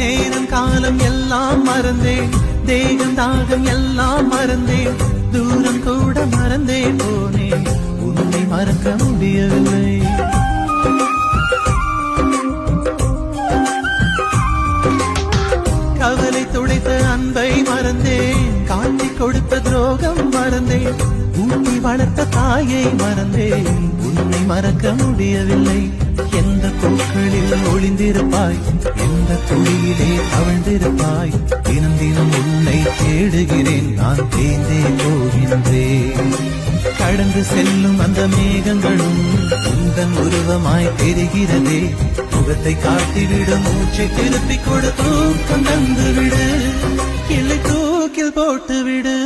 நேரம் காலம் எல்லாம் மறந்தேன், தேகம் தாகம் எல்லாம் மறந்தேன், தூரம் கூட மறந்தே போனேன், உன்னை மறக்க முடியவில்லை. கவலை துடைத்த அன்பை மறந்தேன், காட்டி கொடுத்த துரோகம் மறந்தேன், ஊட்டி வளர்த்த தாயை மறந்தேன், உன்னை மறக்க முடியவில்லை. எந்த பூக்களில் ஒளிந்திருப்பாய், எந்த துளியிலே தவழ்ந்திருப்பாய், தினம் தினம் உன்னை தேடுகிறேன், நான் தேர்ந்தே போகின்றேன். கடந்து செல்லும் அந்த மேகங்களும் உந்தன் உருவமாய் தெரிகிறதே, முகத்தை காட்டிவிடு, மூச்சை திருப்பிக் கொடு, தூக்கம் தந்துவிடு, கிளை தூக்கில் போட்டுவிடு.